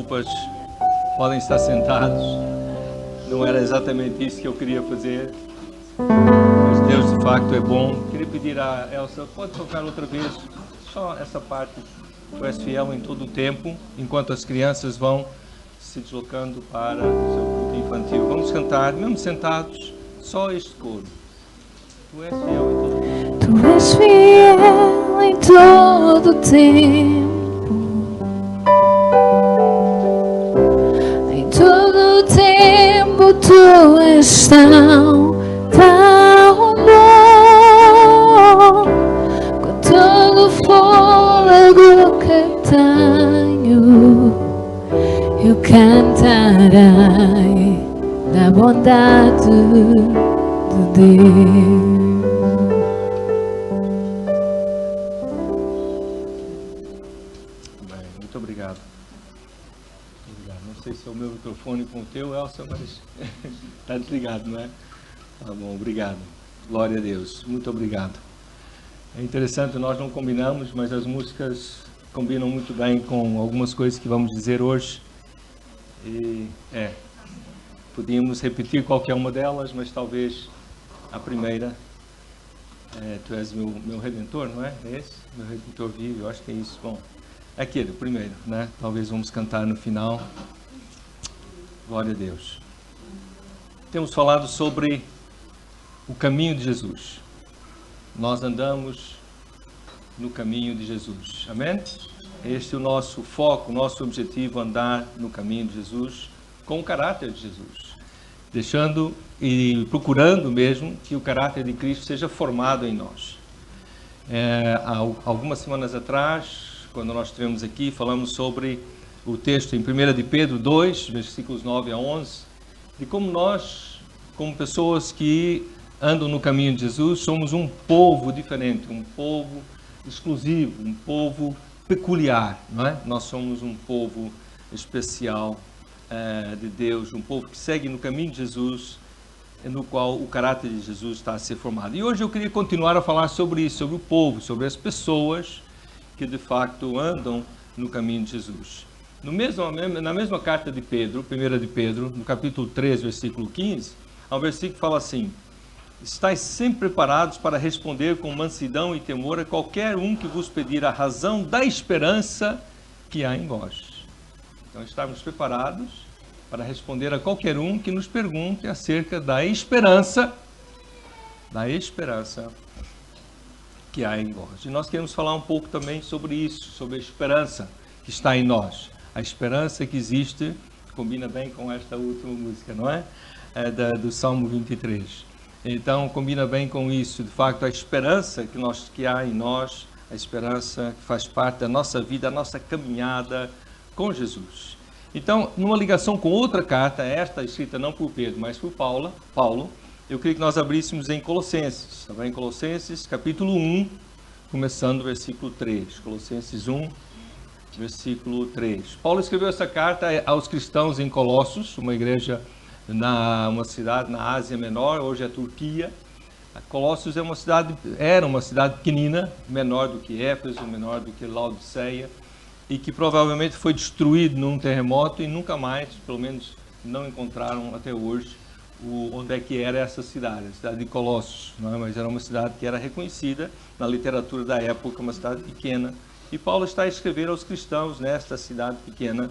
desculpas, podem estar sentados. Não era exatamente isso que eu queria fazer, mas Deus de facto é bom. Queria pedir a Elsa, pode tocar outra vez, só essa parte. Tu és fiel em todo o tempo, enquanto as crianças vão se deslocando para o seu culto infantil. Vamos cantar, mesmo sentados, só este coro. Tu és fiel em todo o tempo. Tu és fiel em todo o tempo. Em todo o tempo tu és tão bom. Com todo o fôlego que tenho, eu cantarei da bondade de Deus. Bem, muito obrigado. Não sei se é o meu microfone com o teu, Elsa, mas está desligado, não é? Tá bom, obrigado. Glória a Deus. Muito obrigado. É interessante, nós não combinamos, mas as músicas combinam muito bem com algumas coisas que vamos dizer hoje. E podíamos repetir qualquer uma delas, mas talvez a primeira, tu és meu Redentor, não é? É esse? Meu Redentor vive, eu acho que é isso. Bom, aquele, o primeiro, né? Talvez vamos cantar no final. Glória a Deus. Temos falado sobre o caminho de Jesus. Nós andamos no caminho de Jesus. Amém? Este é o nosso foco, o nosso objetivo, andar no caminho de Jesus, com o caráter de Jesus. Deixando e procurando mesmo que o caráter de Cristo seja formado em nós. Há algumas semanas atrás, quando nós estivemos aqui, falamos sobre o texto em 1 de Pedro 2, versículos 9 a 11, de como nós, como pessoas que andam no caminho de Jesus, somos um povo diferente, um povo exclusivo, um povo peculiar, não é? Nós somos um povo especial de Deus, um povo que segue no caminho de Jesus, no qual o caráter de Jesus está a ser formado. E hoje eu queria continuar a falar sobre isso, sobre o povo, sobre as pessoas que de facto andam no caminho de Jesus. Na mesma carta de Pedro, 1 de Pedro, no capítulo 3, versículo 15, há um versículo que fala assim: estais sempre preparados para responder com mansidão e temor a qualquer um que vos pedir a razão da esperança que há em vós. Então, estamos preparados para responder a qualquer um que nos pergunte acerca da esperança que há em vós. E nós queremos falar um pouco também sobre isso, sobre a esperança que está em nós. A esperança que existe, combina bem com esta última música, não é? Do Salmo 23. Então, combina bem com isso. De facto, a esperança que há em nós, a esperança que faz parte da nossa vida, a nossa caminhada com Jesus. Então, numa ligação com outra carta, esta escrita não por Pedro, mas por Paulo, eu queria que nós abríssemos em Colossenses, tá bem? Colossenses, capítulo 1, começando o versículo 3. Colossenses 1, versículo 3. Paulo escreveu essa carta aos cristãos em Colossos, uma igreja uma cidade na Ásia Menor, hoje é a Turquia. Colossos era uma cidade pequenina, menor do que Éfeso, menor do que Laodiceia, e que provavelmente foi destruído num terremoto e nunca mais, pelo menos não encontraram até hoje, onde é que era essa cidade, a cidade de Colossos, não é? Mas era uma cidade que era reconhecida na literatura da época, uma cidade pequena. E Paulo está a escrever aos cristãos nesta cidade pequena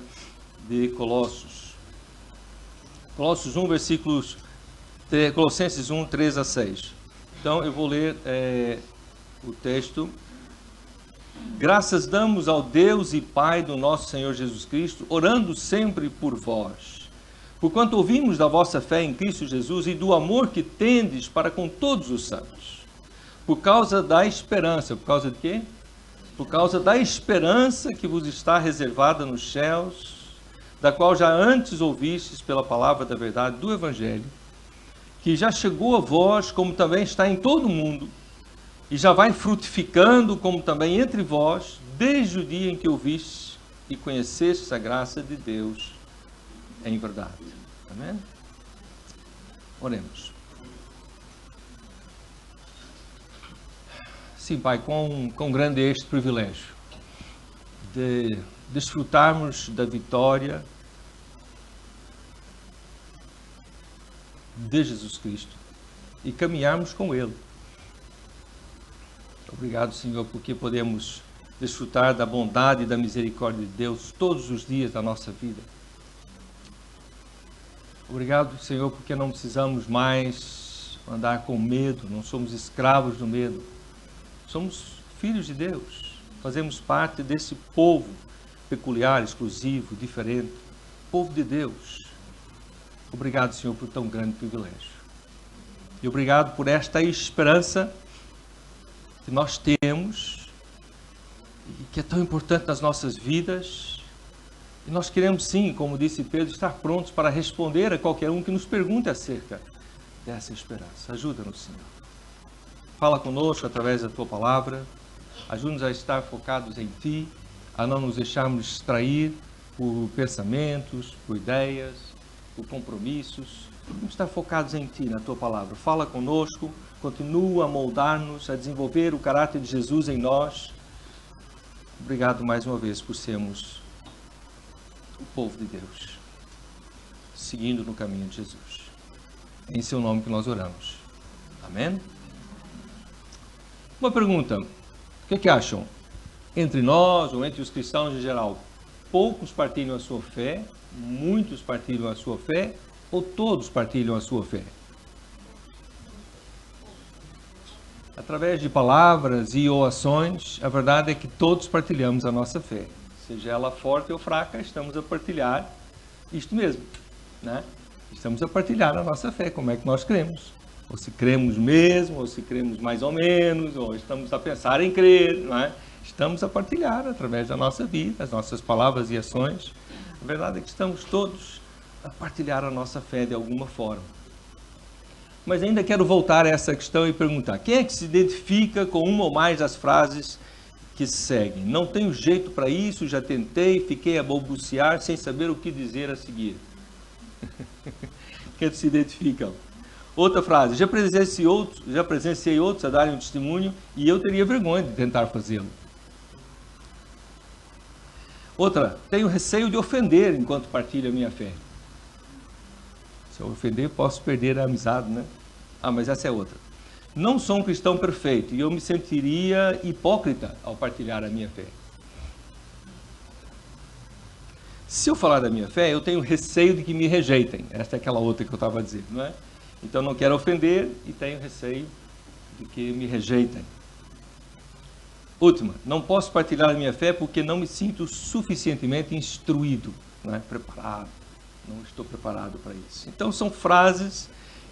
de Colossos. Colossos 1, Colossenses 1, 3 a 6. Então, eu vou ler o texto. Graças damos ao Deus e Pai do nosso Senhor Jesus Cristo, orando sempre por vós. Porquanto ouvimos da vossa fé em Cristo Jesus e do amor que tendes para com todos os santos. Por causa da esperança. Por causa de quê? Por causa da esperança que vos está reservada nos céus, da qual já antes ouvistes pela palavra da verdade do Evangelho, que já chegou a vós, como também está em todo o mundo, e já vai frutificando, como também entre vós, desde o dia em que ouvistes e conhecestes a graça de Deus em verdade. Amém? Oremos. Sim, Pai, quão grande é este privilégio de desfrutarmos da vitória de Jesus Cristo e caminharmos com Ele. Obrigado, Senhor, porque podemos desfrutar da bondade e da misericórdia de Deus todos os dias da nossa vida. Obrigado, Senhor, porque não precisamos mais andar com medo, não somos escravos do medo. Somos filhos de Deus, fazemos parte desse povo peculiar, exclusivo, diferente, povo de Deus. Obrigado, Senhor, por tão grande privilégio. E obrigado por esta esperança que nós temos e que é tão importante nas nossas vidas. E nós queremos sim, como disse Pedro, estar prontos para responder a qualquer um que nos pergunte acerca dessa esperança. Ajuda-nos, Senhor. Fala conosco através da Tua Palavra. Ajuda-nos a estar focados em Ti, a não nos deixarmos distrair por pensamentos, por ideias, por compromissos. Vamos estar focados em Ti, na Tua Palavra. Fala conosco, continua a moldar-nos, a desenvolver o caráter de Jesus em nós. Obrigado mais uma vez por sermos o povo de Deus, seguindo no caminho de Jesus. É em Seu nome que nós oramos. Amém? Uma pergunta. O que acham? Entre nós, ou entre os cristãos em geral, poucos partilham a sua fé, muitos partilham a sua fé, ou todos partilham a sua fé? Através de palavras e ou ações, a verdade é que todos partilhamos a nossa fé. Seja ela forte ou fraca, estamos a partilhar isto mesmo, né? Estamos a partilhar a nossa fé, como é que nós cremos. Ou se cremos mesmo, ou se cremos mais ou menos, ou estamos a pensar em crer, não é? Estamos a partilhar através da nossa vida, as nossas palavras e ações. A verdade é que estamos todos a partilhar a nossa fé de alguma forma. Mas ainda quero voltar a essa questão e perguntar: quem é que se identifica com uma ou mais das frases que se seguem? Não tenho jeito para isso, já tentei, fiquei a balbuciar sem saber o que dizer a seguir. Quem se identificam? Outra frase: já presenciei outros a darem um testemunho e eu teria vergonha de tentar fazê-lo. Outra: tenho receio de ofender enquanto partilho a minha fé. Se eu ofender, posso perder a amizade, né? Mas essa é outra. Não sou um cristão perfeito e eu me sentiria hipócrita ao partilhar a minha fé. Se eu falar da minha fé, eu tenho receio de que me rejeitem. Essa é aquela outra que eu estava dizendo, não é? Então não quero ofender e tenho receio de que me rejeitem. Última: não posso partilhar a minha fé porque não me sinto suficientemente instruído, não é? Preparado. Não estou preparado para isso. Então são frases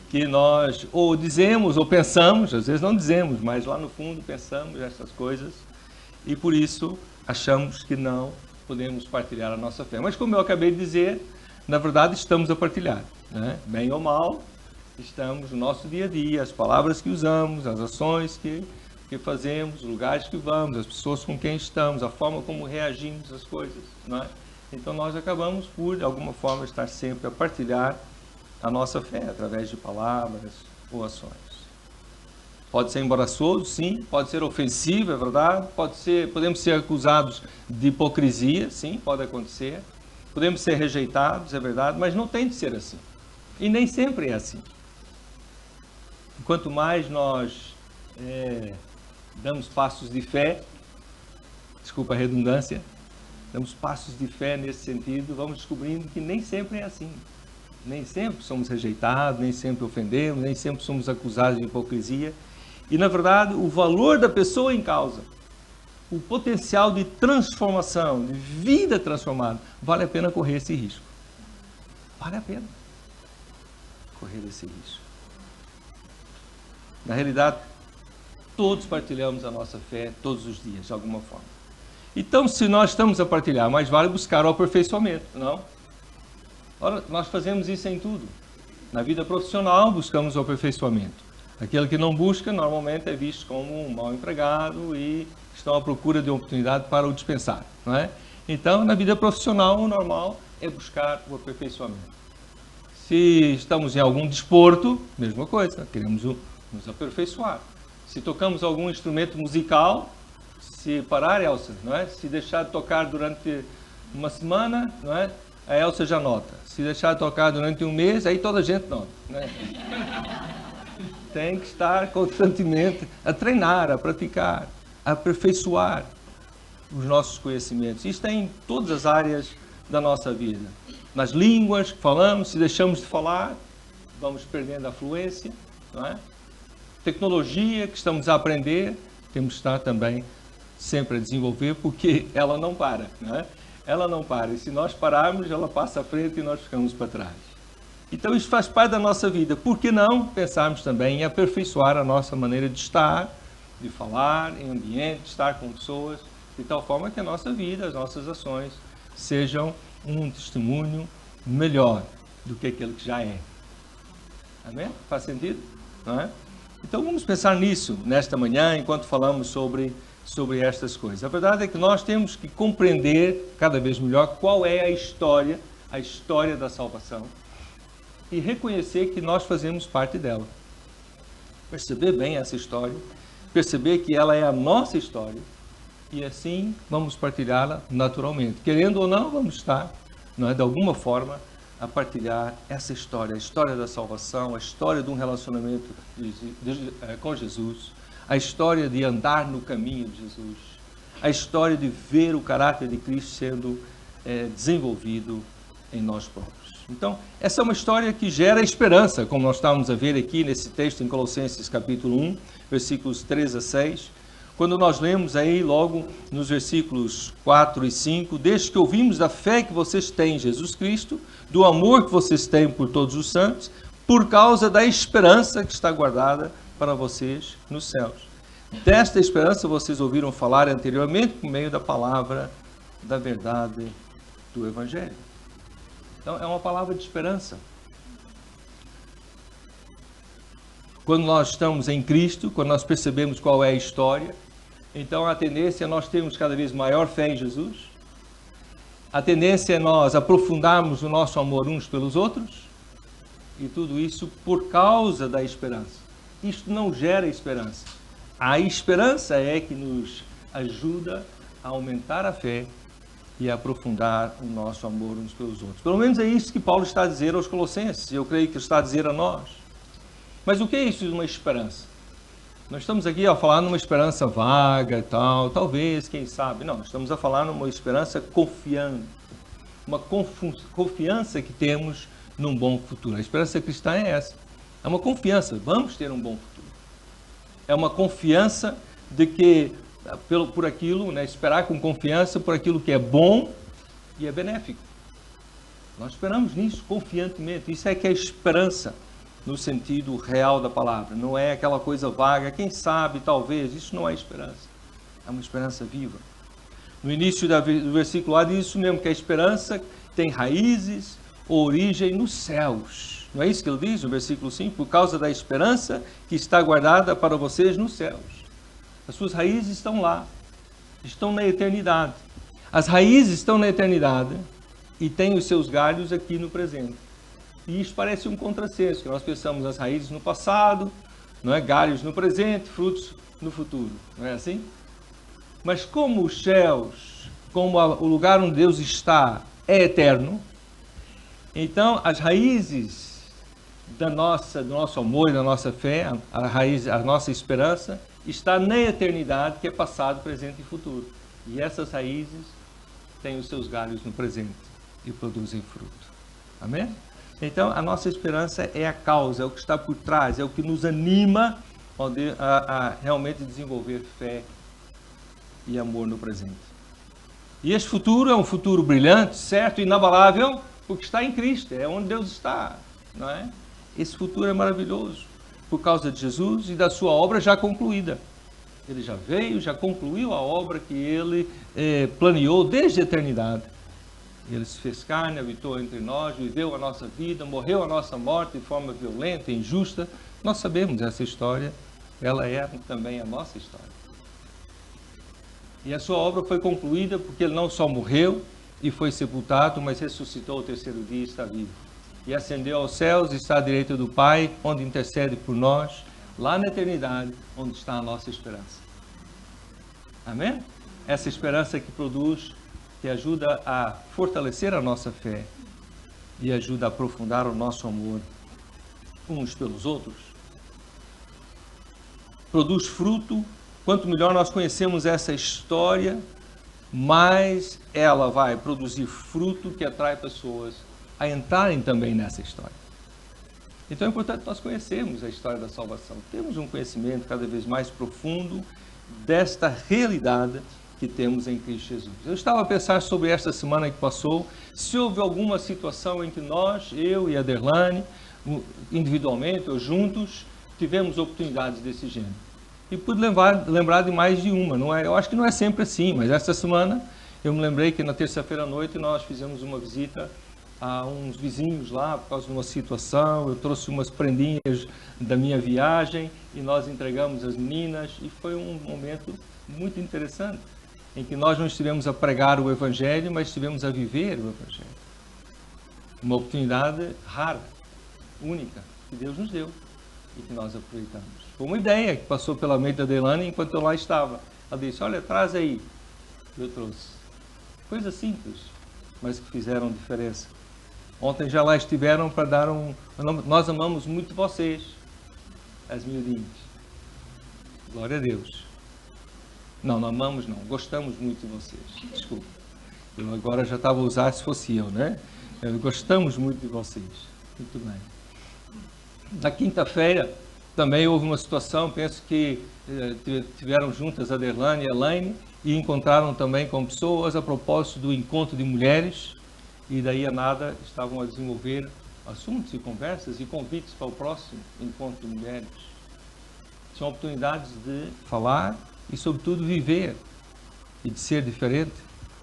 que nós ou dizemos ou pensamos, às vezes não dizemos, mas lá no fundo pensamos essas coisas e por isso achamos que não podemos partilhar a nossa fé. Mas como eu acabei de dizer, na verdade estamos a partilhar, né? Bem ou mal, estamos no nosso dia a dia, as palavras que usamos, as ações que fazemos, os lugares que vamos, as pessoas com quem estamos, a forma como reagimos às coisas, não é? Então nós acabamos por, de alguma forma, estar sempre a partilhar a nossa fé através de palavras ou ações. Pode ser embaraçoso, sim, pode ser ofensivo, é verdade, podemos ser acusados de hipocrisia, sim, pode acontecer, podemos ser rejeitados, é verdade, mas não tem de ser assim. E nem sempre é assim. Quanto mais nós damos passos de fé, desculpa a redundância, damos passos de fé nesse sentido, vamos descobrindo que nem sempre é assim. Nem sempre somos rejeitados, nem sempre ofendemos, nem sempre somos acusados de hipocrisia. E, na verdade, o valor da pessoa em causa, o potencial de transformação, de vida transformada, vale a pena correr esse risco. Vale a pena correr esse risco. Na realidade, todos partilhamos a nossa fé todos os dias, de alguma forma. Então, se nós estamos a partilhar, mais vale buscar o aperfeiçoamento, não? Ora, nós fazemos isso em tudo. Na vida profissional, buscamos o aperfeiçoamento. Aquele que não busca, normalmente é visto como um mau empregado e estão à procura de uma oportunidade para o dispensar, não é? Então, na vida profissional, o normal é buscar o aperfeiçoamento. Se estamos em algum desporto, mesma coisa, queremos nos aperfeiçoar. Se tocamos algum instrumento musical, Se parar, Elsa, não é? Se deixar de tocar durante uma semana, não é? A Elsa já nota. Se deixar de tocar durante um mês, aí toda a gente nota, não é? Tem que estar constantemente a treinar, a praticar, a aperfeiçoar os nossos conhecimentos. Isto é em todas as áreas da nossa vida. Nas línguas que falamos, se deixamos de falar, vamos perdendo a fluência, não é? Tecnologia que estamos a aprender, temos que estar também sempre a desenvolver, porque ela não para, não é? Ela não para, e se nós pararmos, ela passa à frente e nós ficamos para trás. Então isso faz parte da nossa vida. Por que não pensarmos também em aperfeiçoar a nossa maneira de estar, de falar, em ambiente, de estar com pessoas, de tal forma que a nossa vida, as nossas ações, sejam um testemunho melhor do que aquele que já é. Amém? Faz sentido? Não é? Então vamos pensar nisso nesta manhã, enquanto falamos sobre estas coisas. A verdade é que nós temos que compreender cada vez melhor qual é a história da salvação e reconhecer que nós fazemos parte dela. Perceber bem essa história, perceber que ela é a nossa história e assim vamos partilhá-la naturalmente. Querendo ou não, vamos estar, não é, de alguma forma, a partilhar essa história, a história da salvação, a história de um relacionamento com Jesus, a história de andar no caminho de Jesus, a história de ver o caráter de Cristo sendo desenvolvido em nós próprios. Então, essa é uma história que gera esperança, como nós estávamos a ver aqui nesse texto em Colossenses capítulo 1, versículos 3 a 6, quando nós lemos aí logo nos versículos 4 e 5, desde que ouvimos da fé que vocês têm em Jesus Cristo, do amor que vocês têm por todos os santos, por causa da esperança que está guardada para vocês nos céus. Desta esperança vocês ouviram falar anteriormente por meio da palavra da verdade do Evangelho. Então, é uma palavra de esperança. Quando nós estamos em Cristo, quando nós percebemos qual é a história, então a tendência é nós termos cada vez maior fé em Jesus. A tendência é nós aprofundarmos o nosso amor uns pelos outros. E tudo isso por causa da esperança. Isto não gera esperança. A esperança é que nos ajuda a aumentar a fé e aprofundar o nosso amor uns pelos outros. Pelo menos é isso que Paulo está a dizer aos Colossenses, eu creio que está a dizer a nós. Mas o que é isso de uma esperança? Nós estamos aqui a falar numa esperança vaga e tal, talvez, quem sabe. Não, estamos a falar numa esperança confiante, uma confiança que temos num bom futuro. A esperança cristã é essa, é uma confiança, vamos ter um bom futuro. É uma confiança de que por aquilo, né, esperar com confiança por aquilo que é bom e é benéfico. Nós esperamos nisso confiantemente. Isso é que é esperança no sentido real da palavra. Não é aquela coisa vaga, quem sabe, talvez. Isso não é esperança. É uma esperança viva. No início do versículo lá diz isso mesmo, que a esperança tem raízes ou origem nos céus. Não é isso que ele diz no versículo 5? Por causa da esperança que está guardada para vocês nos céus. As suas raízes estão lá, estão na eternidade. As raízes estão na eternidade e têm os seus galhos aqui no presente. E isso parece um contrassenso, que nós pensamos as raízes no passado, não é? Galhos no presente, frutos no futuro. Não é assim? Mas como os céus, como o lugar onde Deus está é eterno, então as raízes do nosso amor e da nossa fé, a nossa esperança, está na eternidade, que é passado, presente e futuro. E essas raízes têm os seus galhos no presente e produzem fruto. Amém? Então, a nossa esperança é a causa, é o que está por trás, é o que nos anima a realmente desenvolver fé e amor no presente. E este futuro é um futuro brilhante, certo, inabalável, porque está em Cristo, é onde Deus está, não é? Esse futuro é maravilhoso, por causa de Jesus e da sua obra já concluída. Ele já veio, já concluiu a obra que ele planeou desde a eternidade. Ele se fez carne, habitou entre nós, viveu a nossa vida, morreu a nossa morte de forma violenta, injusta. Nós sabemos essa história, ela é também a nossa história. E a sua obra foi concluída porque ele não só morreu e foi sepultado, mas ressuscitou ao terceiro dia e está vivo. E ascendeu aos céus e está à direita do Pai, onde intercede por nós, lá na eternidade, onde está a nossa esperança. Amém? essa esperança que produz, que ajuda a fortalecer a nossa fé e ajuda a aprofundar o nosso amor uns pelos outros. Produz fruto. Quanto melhor nós conhecemos essa história, mais ela vai produzir fruto que atrai pessoas a entrarem também nessa história. Então é importante nós conhecermos a história da salvação. Temos um conhecimento cada vez mais profundo desta realidade que temos em Cristo Jesus. Eu estava a pensar sobre esta semana que passou, se houve alguma situação em que nós, eu e a Derlane, individualmente ou juntos, tivemos oportunidades desse gênero. E pude lembrar de mais de uma. Não é, eu acho que não é sempre assim, mas esta semana eu me lembrei que na terça-feira à noite nós fizemos uma visita a uns vizinhos lá por causa de uma situação. Eu trouxe umas prendinhas da minha viagem e nós entregamos às meninas e foi um momento muito interessante em que nós não estivemos a pregar o Evangelho, mas estivemos a viver o Evangelho. Uma oportunidade rara, única, que Deus nos deu e que nós aproveitamos. Foi uma ideia que passou pela mente da Delane enquanto eu lá estava. Ela disse, olha, traz aí. Eu trouxe. Coisas simples, mas que fizeram diferença. Ontem já lá estiveram para dar Nós amamos muito vocês, as miudinhas. Glória a Deus. Não amamos não, gostamos muito de vocês. Desculpa. Eu agora já estava a usar se fosse eu, né? Gostamos muito de vocês. Muito bem. Na quinta-feira também houve uma situação, penso que tiveram juntas a Derlane e a Elaine e encontraram também com pessoas a propósito do encontro de mulheres e daí a nada estavam a desenvolver assuntos e conversas e convites para o próximo encontro de mulheres. São oportunidades de falar e sobretudo viver e de ser diferente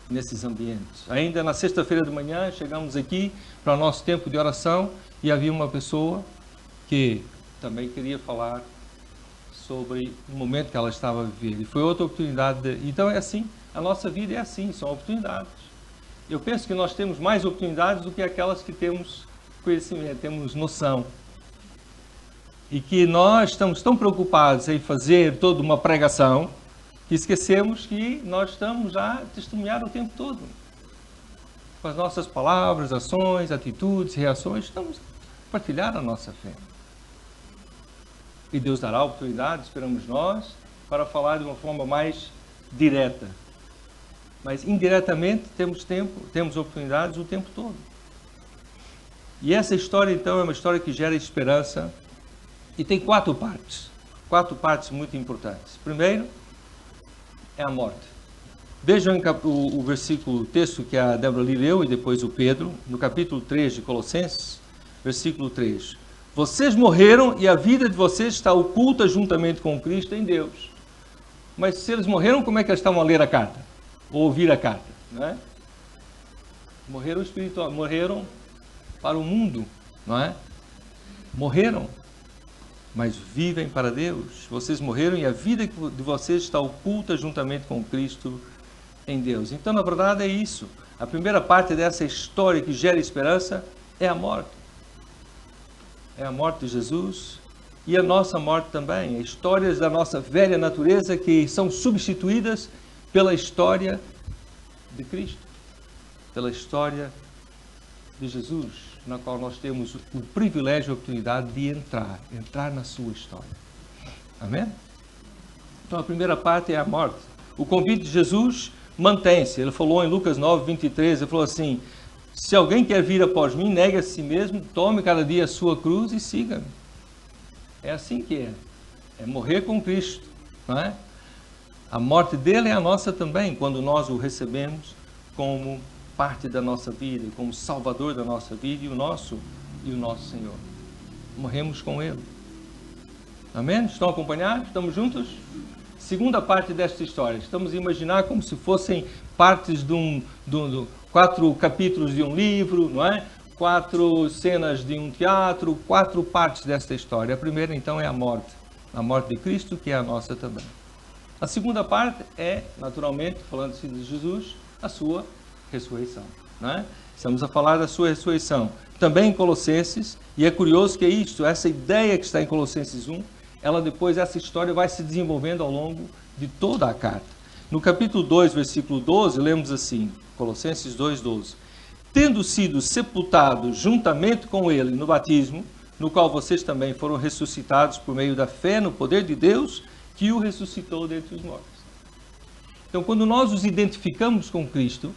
nesses ambientes. Ainda na sexta-feira de manhã chegamos aqui para o nosso tempo de oração e havia uma pessoa que também queria falar sobre o momento que ela estava a viver. E foi outra oportunidade. Então é assim, a nossa vida é assim, são oportunidades. Eu penso que nós temos mais oportunidades do que aquelas que temos conhecimento, temos noção. E que nós estamos tão preocupados em fazer toda uma pregação que esquecemos que nós estamos a testemunhar o tempo todo. Com as nossas palavras, ações, atitudes, reações, estamos a partilhar a nossa fé. E Deus dará oportunidade, esperamos nós, para falar de uma forma mais direta. Mas indiretamente temos oportunidades o tempo todo. E essa história então é uma história que gera esperança e tem quatro partes muito importantes. Primeiro é a morte. Vejam o texto que a Débora leu e depois o Pedro, no capítulo 3 de Colossenses, versículo 3. Vocês morreram e a vida de vocês está oculta juntamente com Cristo em Deus. Mas se eles morreram, como é que eles estavam a ler a carta? Ou ouvir a carta? Não é? Morreram espiritual, morreram para o mundo, não é? Morreram, mas vivem para Deus. Vocês morreram e a vida de vocês está oculta juntamente com Cristo em Deus. Então, na verdade, é isso. A primeira parte dessa história que gera esperança é a morte. É a morte de Jesus e a nossa morte também. Histórias da nossa velha natureza que são substituídas pela história de Cristo, pela história de Jesus, na qual nós temos o privilégio e a oportunidade de entrar na sua história. Amém? Então a primeira parte é a morte. O convite de Jesus mantém-se. Ele falou em Lucas 9, 23, ele falou assim, se alguém quer vir após mim, negue a si mesmo, tome cada dia a sua cruz e siga-me. É assim que é morrer com Cristo, não é? A morte dele é a nossa também, quando nós o recebemos como parte da nossa vida, como Salvador da nossa vida e o nosso Senhor. Morremos com ele. Amém? Estão acompanhados? Estamos juntos? Segunda parte desta história. Estamos a imaginar como se fossem partes de 4 capítulos de um livro, não é? 4 cenas de um teatro, 4 partes desta história. A primeira, então, é a morte de Cristo, que é a nossa também. A segunda parte é, naturalmente, falando-se de Jesus, a sua ressurreição. Não é? Estamos a falar da sua ressurreição. Também em Colossenses, e é curioso que é isto, essa ideia que está em Colossenses 1, essa história vai se desenvolvendo ao longo de toda a carta. No capítulo 2, versículo 12, lemos assim, Colossenses 2:12. Tendo sido sepultados juntamente com ele no batismo, no qual vocês também foram ressuscitados por meio da fé no poder de Deus, que o ressuscitou dentre os mortos. Então, quando nós nos identificamos com Cristo,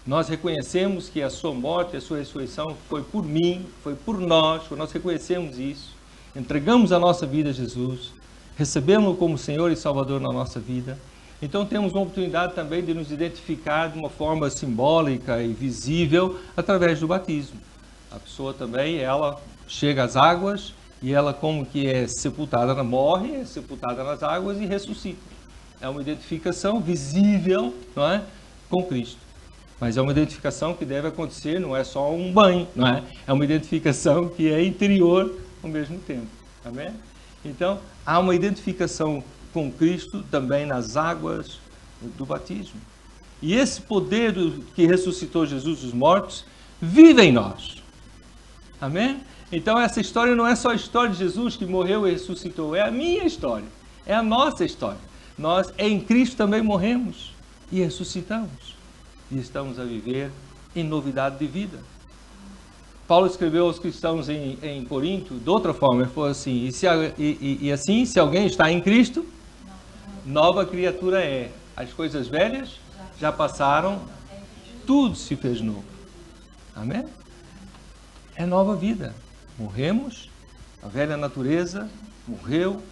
nós reconhecemos que a sua morte, a sua ressurreição foi por mim, foi por nós, quando nós reconhecemos isso, entregamos a nossa vida a Jesus, recebemos-o como Senhor e Salvador na nossa vida. Então temos uma oportunidade também de nos identificar de uma forma simbólica e visível através do batismo. A pessoa também, ela chega às águas e ela como que é sepultada, morre, é sepultada nas águas e ressuscita. É uma identificação visível, não é, com Cristo. Mas é uma identificação que deve acontecer, não é só um banho, não é? É uma identificação que é interior ao mesmo tempo. Amém? Então, há uma identificação com Cristo também nas águas do batismo. E esse poder que ressuscitou Jesus dos mortos vive em nós. Amém? Então essa história não é só a história de Jesus que morreu e ressuscitou, é a minha história, é a nossa história. Nós em Cristo também morremos e ressuscitamos. E estamos a viver em novidade de vida. Paulo escreveu aos cristãos em Corinto de outra forma, ele falou assim, e assim, se alguém está em Cristo, nova criatura é. As coisas velhas já passaram, tudo se fez novo. Amém? É nova vida. Morremos, a velha natureza morreu,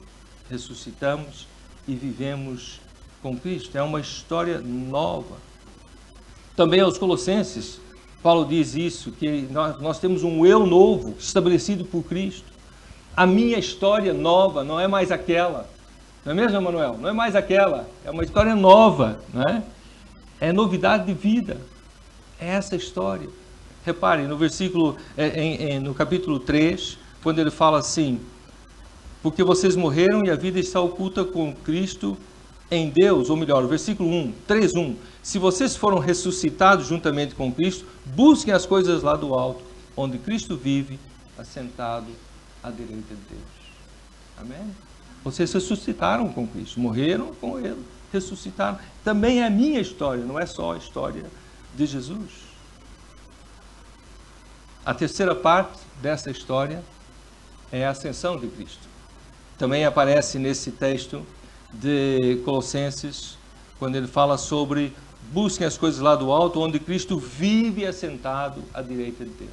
ressuscitamos e vivemos com Cristo. É uma história nova. Também aos Colossenses, Paulo diz isso, que nós temos um eu novo, estabelecido por Cristo. A minha história nova não é mais aquela. Não é mesmo, Emanuel? Não é mais aquela. É uma história nova, não é? É novidade de vida. É essa história. Reparem, no versículo, no capítulo 3, quando ele fala assim, porque vocês morreram e a vida está oculta com Cristo em Deus, ou melhor, o versículo 3:1, se vocês foram ressuscitados juntamente com Cristo, busquem as coisas lá do alto, onde Cristo vive, assentado à direita de Deus. Amém? Vocês ressuscitaram com Cristo, morreram com Ele, ressuscitaram. Também é a minha história, não é só a história de Jesus. A terceira parte dessa história é a ascensão de Cristo. Também aparece nesse texto de Colossenses, quando ele fala sobre busquem as coisas lá do alto, onde Cristo vive assentado à direita de Deus.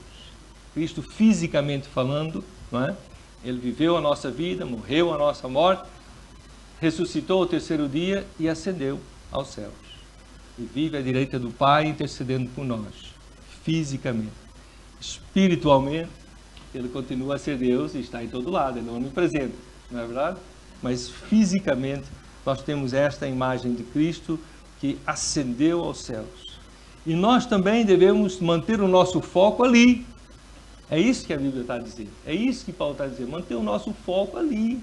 Cristo fisicamente falando, não é? Ele viveu a nossa vida, morreu a nossa morte, ressuscitou ao terceiro dia e ascendeu aos céus. E vive à direita do Pai, intercedendo por nós, fisicamente. Espiritualmente, ele continua a ser Deus e está em todo lado, ele é onipresente, não é verdade? Mas fisicamente, nós temos esta imagem de Cristo que ascendeu aos céus. E nós também devemos manter o nosso foco ali. É isso que a Bíblia está dizendo. É isso que Paulo está dizendo. Manter o nosso foco ali.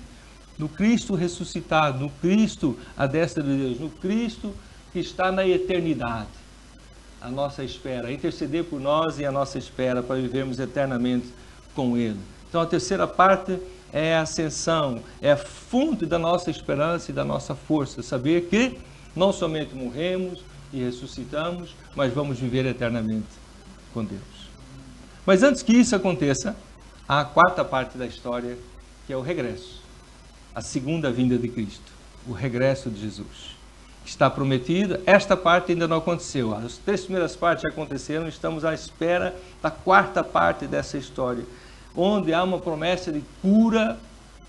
No Cristo ressuscitado, no Cristo à destra de Deus, no Cristo que está na eternidade. A nossa espera, a interceder por nós e a nossa espera para vivermos eternamente com Ele. Então a terceira parte é a ascensão, é a fonte da nossa esperança e da nossa força. Saber que não somente morremos e ressuscitamos, mas vamos viver eternamente com Deus. Mas antes que isso aconteça, há a quarta parte da história, que é o regresso. A segunda vinda de Cristo, o regresso de Jesus. Está prometido, esta parte ainda não aconteceu. As três primeiras partes já aconteceram, estamos à espera da quarta parte dessa história, onde há uma promessa de cura,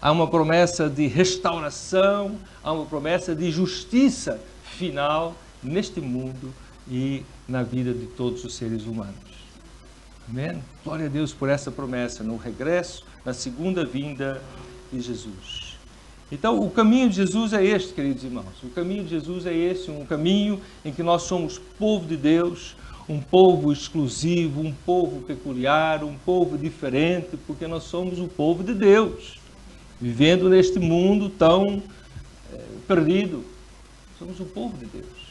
há uma promessa de restauração, há uma promessa de justiça final neste mundo e na vida de todos os seres humanos. Amém? Glória a Deus por essa promessa, no regresso, na segunda vinda de Jesus. Então, o caminho de Jesus é este, queridos irmãos. O caminho de Jesus é esse, um caminho em que nós somos povo de Deus, um povo exclusivo, um povo peculiar, um povo diferente, porque nós somos o povo de Deus, vivendo neste mundo tão perdido. Somos o povo de Deus.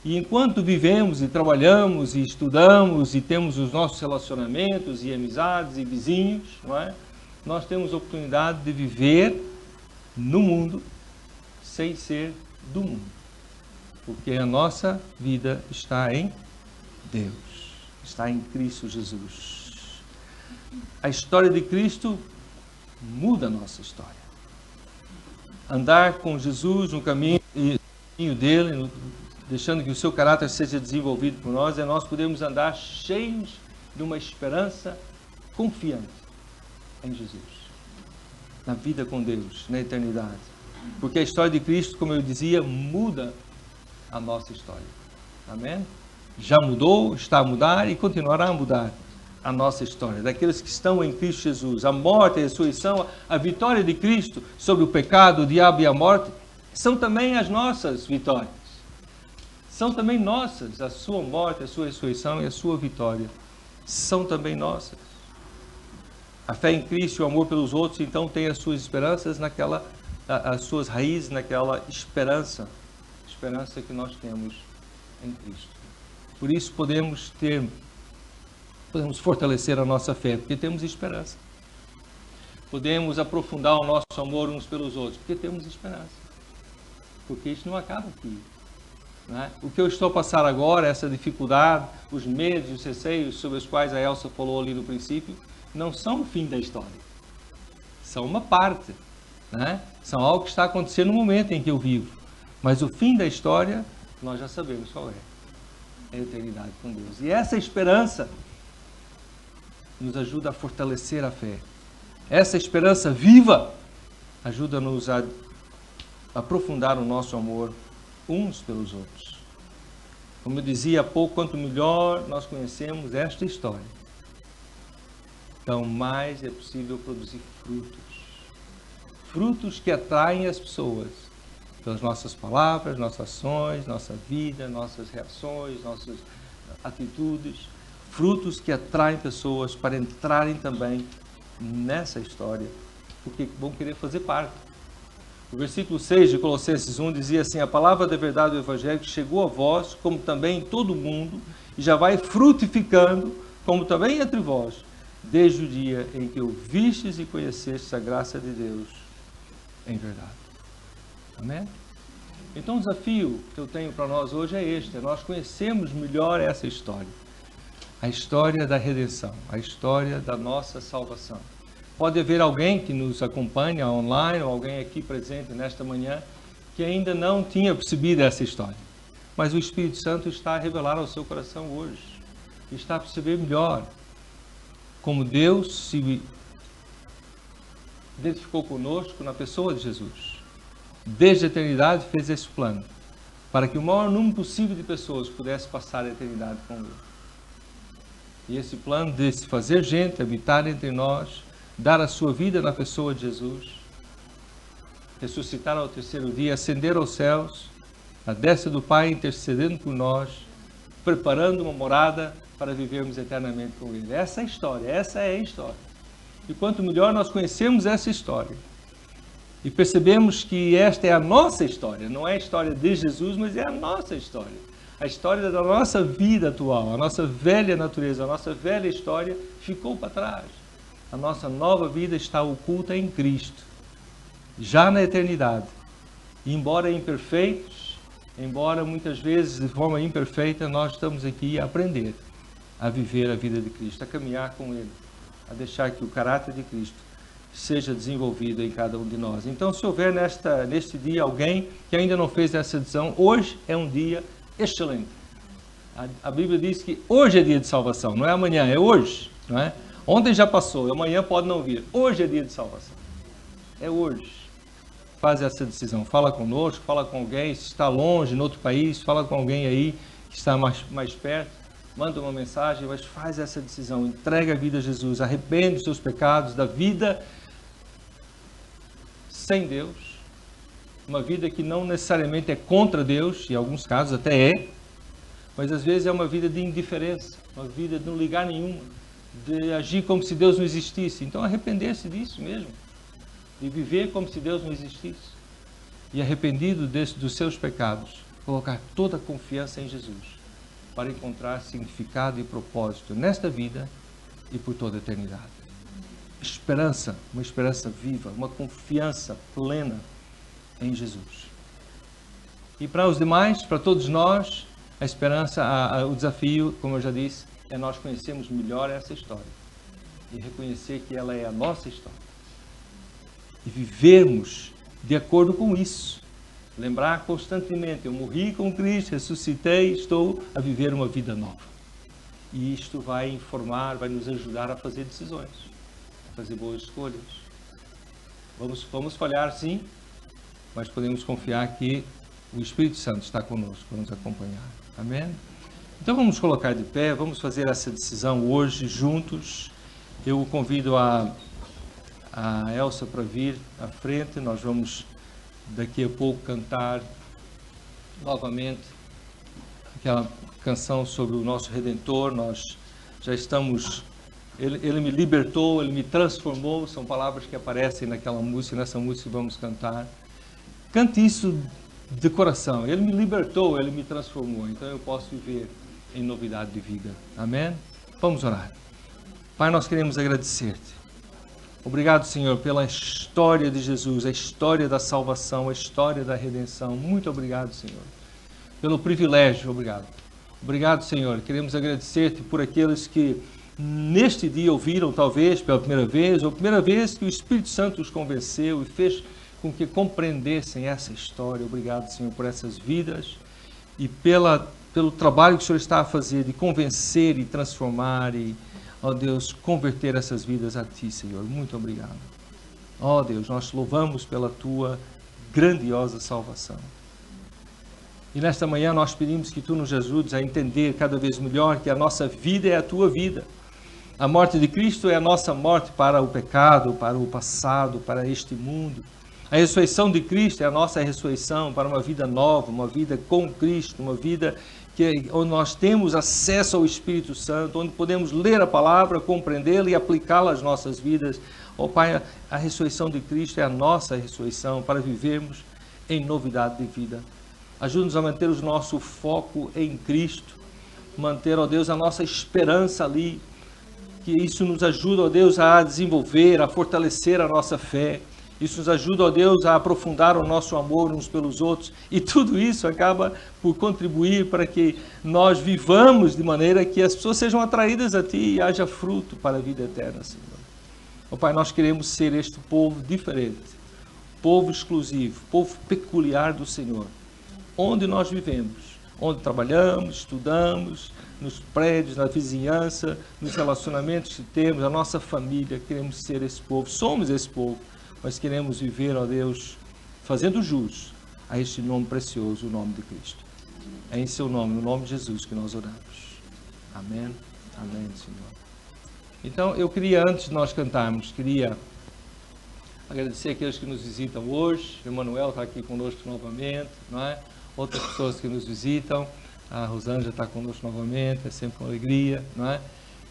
E enquanto vivemos e trabalhamos e estudamos e temos os nossos relacionamentos e amizades e vizinhos, não é? Nós temos a oportunidade de viver no mundo sem ser do mundo. Porque a nossa vida está em Deus, está em Cristo Jesus. A história de Cristo muda a nossa história. Andar com Jesus no caminho dele, deixando que o seu caráter seja desenvolvido por nós, é nós podemos andar cheios de uma esperança confiante em Jesus, na vida com Deus, na eternidade. Porque a história de Cristo, como eu dizia, muda a nossa história. Amém? Já mudou, está a mudar e continuará a mudar a nossa história. Daqueles que estão em Cristo Jesus. A morte, a ressurreição, a vitória de Cristo sobre o pecado, o diabo e a morte, são também as nossas vitórias. São também nossas. A sua morte, a sua ressurreição e a sua vitória são também nossas. A fé em Cristo e o amor pelos outros, então, tem as suas esperanças as suas raízes naquela esperança que nós temos em Cristo. Por isso podemos fortalecer a nossa fé, porque temos esperança. Podemos aprofundar o nosso amor uns pelos outros, porque temos esperança. Porque isso não acaba aqui. Não é? O que eu estou a passar agora, essa dificuldade, os medos, os receios sobre os quais a Elsa falou ali no princípio, não são o fim da história. São uma parte. Não é? São algo que está acontecendo no momento em que eu vivo. Mas o fim da história, nós já sabemos qual é. É a eternidade com Deus. E essa esperança nos ajuda a fortalecer a fé. Essa esperança viva ajuda-nos a aprofundar o nosso amor uns pelos outros. Como eu dizia há pouco, quanto melhor nós conhecemos esta história, então mais é possível produzir frutos. Frutos que atraem as pessoas pelas nossas palavras, nossas ações, nossa vida, nossas reações, nossas atitudes. Frutos que atraem pessoas para entrarem também nessa história, porque vão querer fazer parte. O versículo 6 de Colossenses 1 dizia assim: a palavra da verdade do Evangelho chegou a vós, como também em todo o mundo, e já vai frutificando, como também entre vós, desde o dia em que ouvistes e conhecestes a graça de Deus em verdade. Amém? Então o desafio que eu tenho para nós hoje é este: nós conhecemos melhor essa história. A história da redenção, a história da nossa salvação. Pode haver alguém que nos acompanha online, ou alguém aqui presente nesta manhã, que ainda não tinha percebido essa história. Mas o Espírito Santo está a revelar ao seu coração hoje. E está a perceber melhor como Deus se identificou conosco na pessoa de Jesus. Desde a eternidade fez esse plano, para que o maior número possível de pessoas pudesse passar a eternidade com Ele. E esse plano de se fazer gente, habitar entre nós, dar a sua vida na pessoa de Jesus, ressuscitar ao terceiro dia, ascender aos céus, à destra do Pai, intercedendo por nós, preparando uma morada para vivermos eternamente com Ele. Essa é a história. E quanto melhor nós conhecemos essa história, e percebemos que esta é a nossa história, não é a história de Jesus, mas é a nossa história. A história da nossa vida atual, a nossa velha natureza, a nossa velha história ficou para trás. A nossa nova vida está oculta em Cristo, já na eternidade. E embora imperfeitos, embora muitas vezes de forma imperfeita, nós estamos aqui a aprender a viver a vida de Cristo, a caminhar com Ele, a deixar que o caráter de Cristo seja desenvolvido em cada um de nós. Então, se houver neste dia alguém que ainda não fez essa decisão, hoje é um dia excelente. A Bíblia diz que hoje é dia de salvação, não é amanhã, é hoje, não é? Ontem já passou, amanhã pode não vir. Hoje é dia de salvação. É hoje. Faz essa decisão. Fala conosco, fala com alguém. Se está longe, em outro país, fala com alguém aí que está mais perto. Manda uma mensagem, mas faz essa decisão. Entrega a vida a Jesus. Arrepende dos seus pecados, da vida sem Deus. Uma vida que não necessariamente é contra Deus, em alguns casos até é. Mas às vezes é uma vida de indiferença. Uma vida de não ligar nenhuma. De agir como se Deus não existisse. Então arrepender-se disso mesmo, de viver como se Deus não existisse, e arrependido dos seus pecados, colocar toda a confiança em Jesus, para encontrar significado e propósito nesta vida e por toda a eternidade. Esperança, uma esperança viva, uma confiança plena em Jesus. E para os demais, para todos nós, a esperança, o desafio, como eu já disse, é nós conhecermos melhor essa história e reconhecer que ela é a nossa história e vivermos de acordo com isso. Lembrar constantemente, eu morri com Cristo, ressuscitei, estou a viver uma vida nova. E isto vai informar, vai nos ajudar a fazer decisões, a fazer boas escolhas. Vamos falhar sim, mas podemos confiar que o Espírito Santo está conosco para nos acompanhar. Amém? Então vamos colocar de pé, vamos fazer essa decisão hoje juntos. Eu convido a Elsa para vir à frente. Nós vamos daqui a pouco cantar novamente aquela canção sobre o nosso Redentor. Nós já estamos, ele me libertou, ele me transformou, são palavras que aparecem naquela música, nessa música que vamos cantar. Cante isso de coração. Ele me libertou, ele me transformou, então eu posso viver em novidade de vida. Amém? Vamos orar. Pai, nós queremos agradecer-te. Obrigado, Senhor, pela história de Jesus, a história da salvação, a história da redenção. Muito obrigado, Senhor, pelo privilégio. Obrigado. Obrigado, Senhor. Queremos agradecer-te por aqueles que neste dia ouviram, talvez pela primeira vez, ou a primeira vez que o Espírito Santo os convenceu e fez com que compreendessem essa história. Obrigado, Senhor, por essas vidas e pelo trabalho que o Senhor está a fazer de convencer e transformar e, ó Deus, converter essas vidas a Ti, Senhor. Muito obrigado. Ó Deus, nós te louvamos pela Tua grandiosa salvação. E nesta manhã nós pedimos que Tu nos ajudes a entender cada vez melhor que a nossa vida é a Tua vida. A morte de Cristo é a nossa morte para o pecado, para o passado, para este mundo. A ressurreição de Cristo é a nossa ressurreição para uma vida nova, uma vida com Cristo, uma vida onde nós temos acesso ao Espírito Santo, onde podemos ler a palavra, compreendê-la e aplicá-la às nossas vidas. Ó Pai, a ressurreição de Cristo é a nossa ressurreição para vivermos em novidade de vida. Ajuda-nos a manter o nosso foco em Cristo, manter, ó Deus, a nossa esperança ali, que isso nos ajuda, ó Deus, a desenvolver, a fortalecer a nossa fé. Isso nos ajuda, ó Deus, a aprofundar o nosso amor uns pelos outros. E tudo isso acaba por contribuir para que nós vivamos de maneira que as pessoas sejam atraídas a Ti e haja fruto para a vida eterna, Senhor. Ó Pai, nós queremos ser este povo diferente, povo exclusivo, povo peculiar do Senhor. Onde nós vivemos, onde trabalhamos, estudamos, nos prédios, na vizinhança, nos relacionamentos que temos, a nossa família, queremos ser esse povo, somos esse povo. Nós queremos viver, ó Deus, fazendo jus a este nome precioso, o nome de Cristo. É em Seu nome, no nome de Jesus, que nós oramos. Amém. Amém, Senhor. Então, eu queria, antes de nós cantarmos, queria agradecer aqueles que nos visitam hoje. O Emanuel está aqui conosco novamente, não é? Outras pessoas que nos visitam. A Rosângela está conosco novamente, é sempre uma alegria, não é?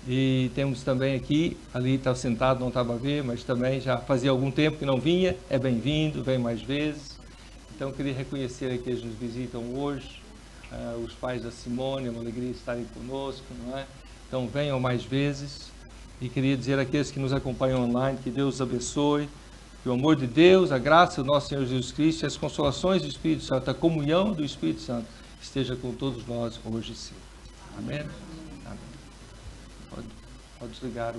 E temos também aqui, ali está sentado, não estava a ver, mas também já fazia algum tempo que não vinha, é bem-vindo, vem mais vezes. Então, queria reconhecer aqueles que nos visitam hoje, os pais da Simone, é uma alegria estarem conosco, não é? Então, venham mais vezes. E queria dizer àqueles que nos acompanham online, que Deus os abençoe, que o amor de Deus, a graça do nosso Senhor Jesus Cristo, as consolações do Espírito Santo, a comunhão do Espírito Santo, esteja com todos nós hoje e sempre. Amém? Pode desligar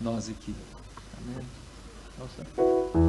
nós aqui. Amém? Nossa.